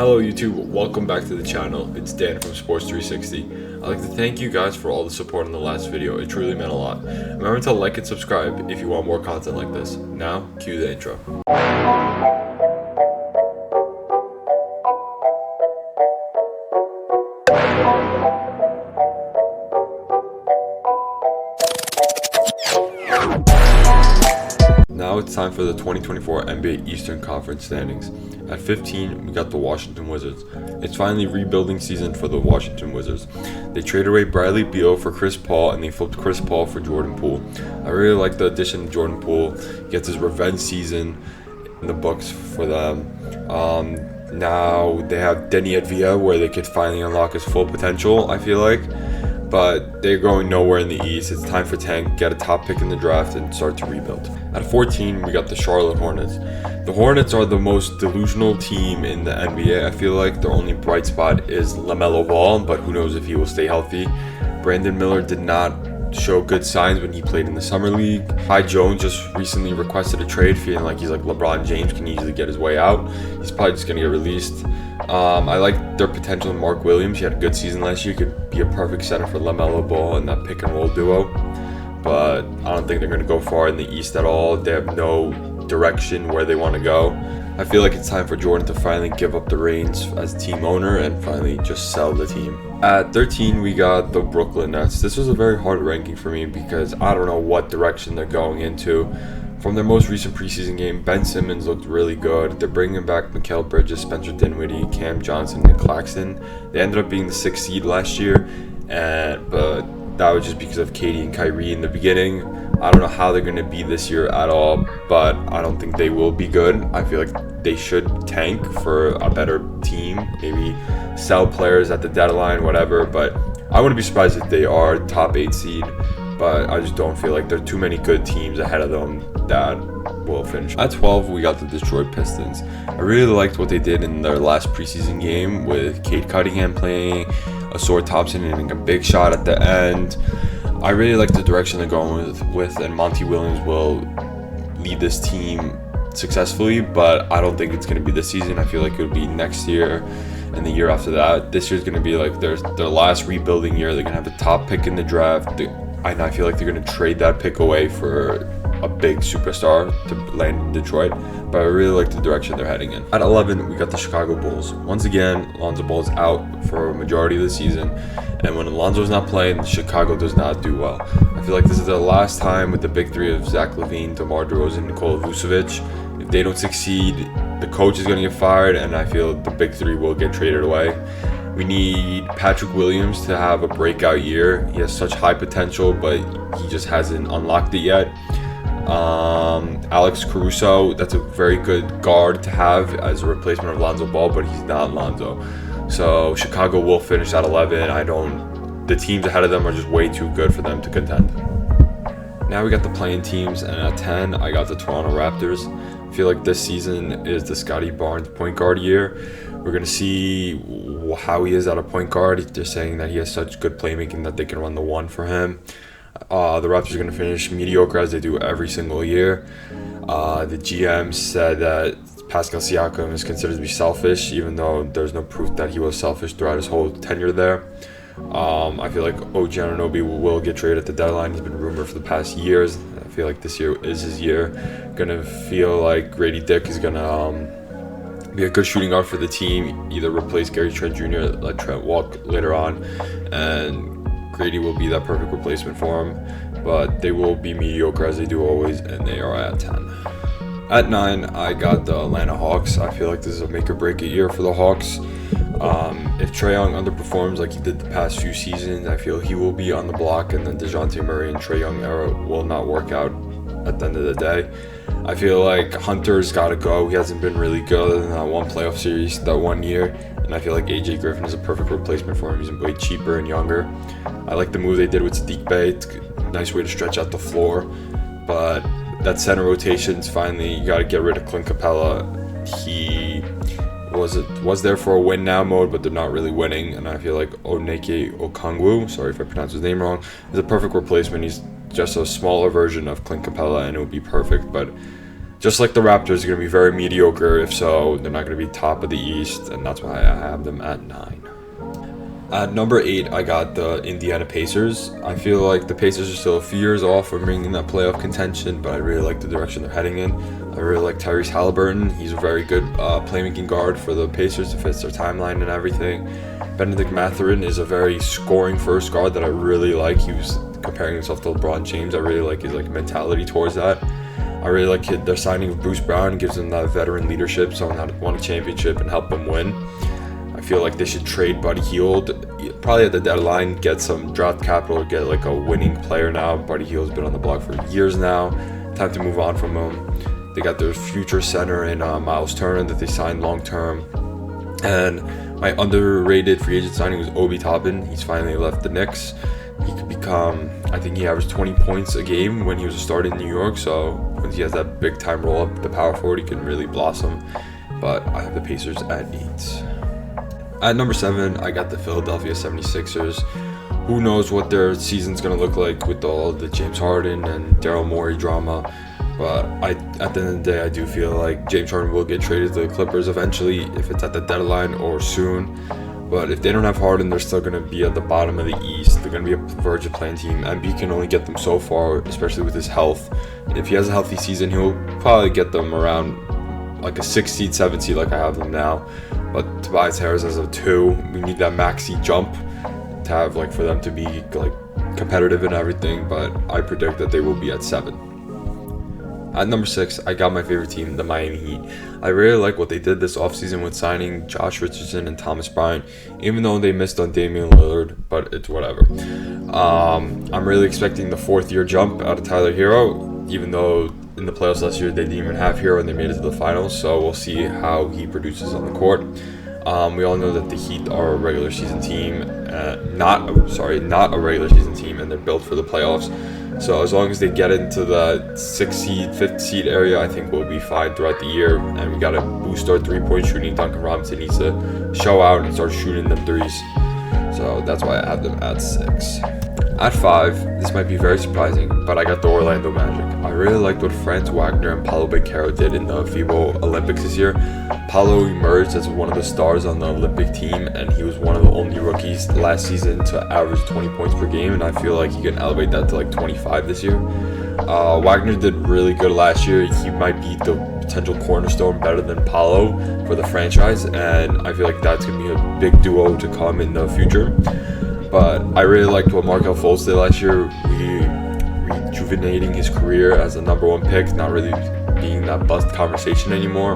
Hello YouTube, welcome back to the channel. It's Dan from Sports 360. I'd like to thank you guys for all the support in the last video. It truly meant a lot. Remember to like and subscribe if you want more content like this. Now, cue the intro. Now it's time for the 2024 NBA Eastern Conference standings. At 15, we got the Washington Wizards. It's finally rebuilding season for the Washington Wizards. They traded away Bradley Beal for Chris Paul, and they flipped Chris Paul for Jordan Poole. I really like the addition of Jordan Poole. He gets his revenge season in the books for them. Now they have Deni Avdija, where they could finally unlock his full potential, I feel like. But they're going nowhere in the East. It's time for Tank, get a top pick in the draft, and start to rebuild. At 14, we got the Charlotte Hornets. The Hornets are the most delusional team in the NBA. I feel like their only bright spot is LaMelo Ball, but who knows if he will stay healthy. Brandon Miller did not show good signs when he played in the summer league. Ty Jones just recently requested a trade, feeling like he's like LeBron James, can easily get his way out. He's probably just gonna get released. I like their potential in Mark Williams. He had a good season last year. He could be a perfect center for LaMelo Ball and that pick and roll duo. But I don't think they're going to go far in the East at all. They have no direction where they want to go. I feel like it's time for Jordan to finally give up the reins as team owner and finally just sell the team. At 13, we got the Brooklyn Nets. This was a very hard ranking for me because I don't know what direction they're going into. From their most recent preseason game, Ben Simmons looked really good. They're bringing back Mikal Bridges, Spencer Dinwiddie, Cam Johnson, and Claxton. They ended up being the 6th seed last year, but that was just because of KD and Kyrie in the beginning. I don't know how they're going to be this year at all, but I don't think they will be good. I feel like they should tank for a better team, maybe sell players at the deadline, whatever. But I wouldn't be surprised if they are top 8 seed, but I just don't feel like there are too many good teams ahead of them that will finish. At 12, we got the Detroit Pistons. I really liked what they did in their last preseason game with Cade Cunningham playing, Ausar Thompson hitting a big shot at the end. I really like the direction they're going with, and Monty Williams will lead this team successfully, but I don't think it's going to be this season. I feel like it'll be next year and the year after that. This year's going to be like their last rebuilding year. They're going to have the top pick in the draft. And I feel like they're going to trade that pick away for a big superstar to land in Detroit, but I really like the direction they're heading in. At 11, we got the Chicago Bulls. Once again, Lonzo Ball's out for a majority of the season, and when Lonzo's not playing, Chicago does not do well. I feel like this is their last time with the big three of Zach LaVine, DeMar DeRozan, Nikola Vucevic. If they don't succeed, the coach is going to get fired, and I feel the big three will get traded away. We need Patrick Williams to have a breakout year. He has such high potential, but he just hasn't unlocked it yet. Alex Caruso, that's a very good guard to have as a replacement of Lonzo Ball, but he's not Lonzo. So Chicago will finish at 11. The teams ahead of them are just way too good for them to contend. Now we got the playing teams, and at 10, I got the Toronto Raptors. I feel like this season is the Scottie Barnes point guard year. We're going to see how he is at a point guard. They're saying that he has such good playmaking that they can run the one for him. The Raptors are going to finish mediocre as they do every single year. The GM said that Pascal Siakam is considered to be selfish, even though there's no proof that he was selfish throughout his whole tenure there. I feel like OG Anunoby will get traded at the deadline. He's been rumored for the past years. I feel like this year is his year. Gonna feel like Grady Dick is gonna be a good shooting guard for the team, either replace Gary Trent Jr., let Trent walk later on, and Grady will be that perfect replacement for him. But they will be mediocre as they do always, and they are at 10. At 9, I got the Atlanta Hawks. I feel like this is a make or break year for the Hawks. If Trae Young underperforms like he did the past few seasons, I feel he will be on the block, and the DeJounte Murray and Trae Young era will not work out at the end of the day. I feel like Hunter's got to go. He hasn't been really good in that one playoff series that one year, and I feel like AJ Griffin is a perfect replacement for him. He's way cheaper and younger. I like the move they did with Sadiq Bey. It's a nice way to stretch out the floor, but that center rotation's finally, you got to get rid of Clint Capella. He was there for a win now mode, but they're not really winning, and I feel like Onyeka Okongwu, sorry if I pronounced his name wrong, is a perfect replacement. He's just a smaller version of Clint Capella, and it would be perfect, but just like the Raptors, are going to be very mediocre. If so, they're not going to be top of the East, and that's why I have them at 9. At number 8, I got the Indiana Pacers. I feel like the Pacers are still a few years off from bringing that playoff contention, but I really like the direction they're heading in. I really like Tyrese Halliburton. He's a very good playmaking guard for the Pacers to fit their timeline and everything. Benedict Mathurin is a very scoring first guard that I really like. He was comparing himself to LeBron James. I really like his mentality towards that. I really like their signing of Bruce Brown. Gives them that veteran leadership, someone that won a championship and help them win. I feel like they should trade Buddy Hield probably at the deadline, get some draft capital, get a winning player now. Buddy Hield's been on the block for years now. Time to move on from him. They got their future center in Miles Turner that they signed long term. And my underrated free agent signing was Obi Toppin. He's finally left the Knicks. He could become, I think he averaged 20 points a game when he was a starter in New York. So once he has that big time roll up, the power forward, he can really blossom. But I have the Pacers at 8. At number 7, I got the Philadelphia 76ers. Who knows what their season's going to look like with all the James Harden and Daryl Morey drama. But at the end of the day, I do feel like James Harden will get traded to the Clippers eventually, if it's at the deadline or soon. But if they don't have Harden, they're still going to be at the bottom of the East. They're going to be a verge of playing team. Embiid can only get them so far, especially with his health. If he has a healthy season, he'll probably get them around a 6 seed, 7 seed like I have them now. But Tobias Harris as a 2, we need that maxi jump to have for them to be competitive and everything. But I predict that they will be at 7. At number 6, I got my favorite team, the Miami Heat. I really like what they did this offseason with signing Josh Richardson and Thomas Bryant, even though they missed on Damian Lillard, but it's whatever. I'm really expecting the 4th-year jump out of Tyler Hero, even though in the playoffs last year they didn't even have Hero and they made it to the finals, so we'll see how he produces on the court. We all know that the Heat are a regular season team, not a regular season team, and they're built for the playoffs. So as long as they get into the 6th seed, 5th seed area, I think we'll be fine throughout the year. And we got to boost our 3-point shooting. Duncan Robinson needs to show out and start shooting them threes. So that's why I have them at 6. At 5, this might be very surprising, but I got the Orlando Magic. I really liked what Franz Wagner and Paolo Banchero did in the FIBA Olympics this year. Paolo emerged as one of the stars on the Olympic team, and he was one of the only rookies last season to average 20 points per game, and I feel like he can elevate that to 25 this year. Wagner did really good last year. He might be the potential cornerstone better than Paolo for the franchise, and I feel like that's going to be a big duo to come in the future. But I really liked what Markelle Fultz did last year, rejuvenating his career as a number 1 pick, not really being that bust conversation anymore.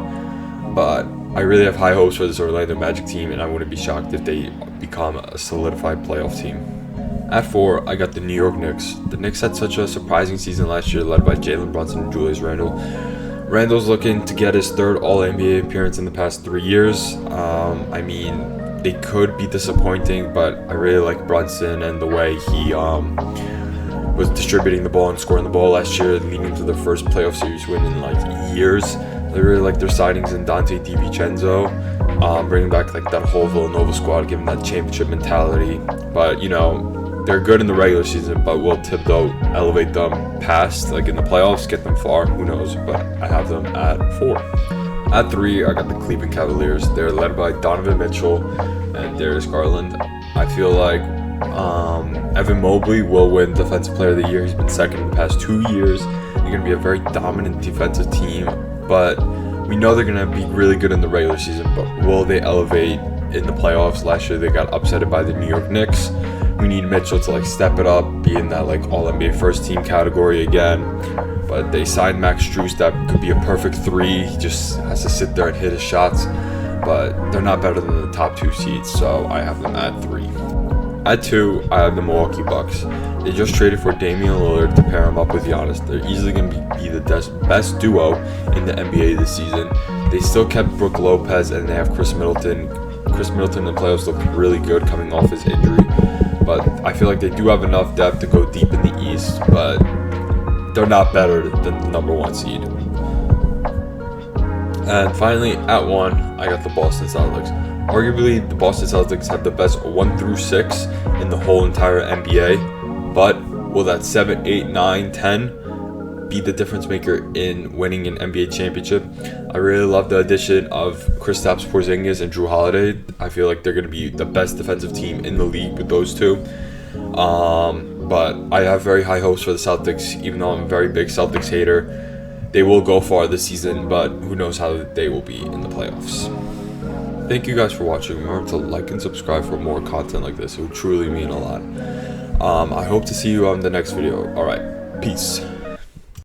But I really have high hopes for this Orlando Magic team, and I wouldn't be shocked if they become a solidified playoff team. At 4, I got the New York Knicks. The Knicks had such a surprising season last year, led by Jalen Brunson and Julius Randle. Randle's looking to get his 3rd All-NBA appearance in the past 3 years. They could be disappointing, but I really like Brunson and the way he was distributing the ball and scoring the ball last year, leading to their first playoff series win in years. I really like their signings in Dante DiVincenzo, bringing back that whole Villanova squad, giving that championship mentality. But they're good in the regular season, but will Thibodeau elevate them past in the playoffs, get them far? Who knows? But I have them at 4. At 3, I got the Cleveland Cavaliers. They're led by Donovan Mitchell and Darius Garland. I feel like Evan Mobley will win Defensive Player of the Year. He's been second in the past 2 years. They're going to be a very dominant defensive team, but we know they're going to be really good in the regular season, but will they elevate in the playoffs? Last year they got upsetted by the New York Knicks. We need Mitchell to step it up, be in that All-NBA first team category again. But they signed Max Strus, that could be a perfect 3. He just has to sit there and hit his shots. But they're not better than the top 2 seeds, so I have them at 3. At 2, I have the Milwaukee Bucks. They just traded for Damian Lillard to pair him up with Giannis. They're easily going to be the best duo in the NBA this season. They still kept Brook Lopez, and they have Chris Middleton. Chris Middleton in the playoffs looked really good coming off his injury. But I feel like they do have enough depth to go deep in the East, but they're not better than the number 1 seed. And finally, at 1, I got the Boston Celtics. Arguably, the Boston Celtics have the best 1 through 6 in the whole entire NBA, but will that 7, 8, 9, 10 be the difference maker in winning an NBA championship. I really love the addition of Kristaps Porzingis and Jrue Holiday. I feel like they're going to be the best defensive team in the league with those two. But I have very high hopes for the Celtics, even though I'm a very big Celtics hater. They will go far this season, but who knows how they will be in the playoffs. Thank you guys for watching. Remember to like and subscribe for more content like this. It would truly mean a lot. I hope to see you on the next video. Alright, peace.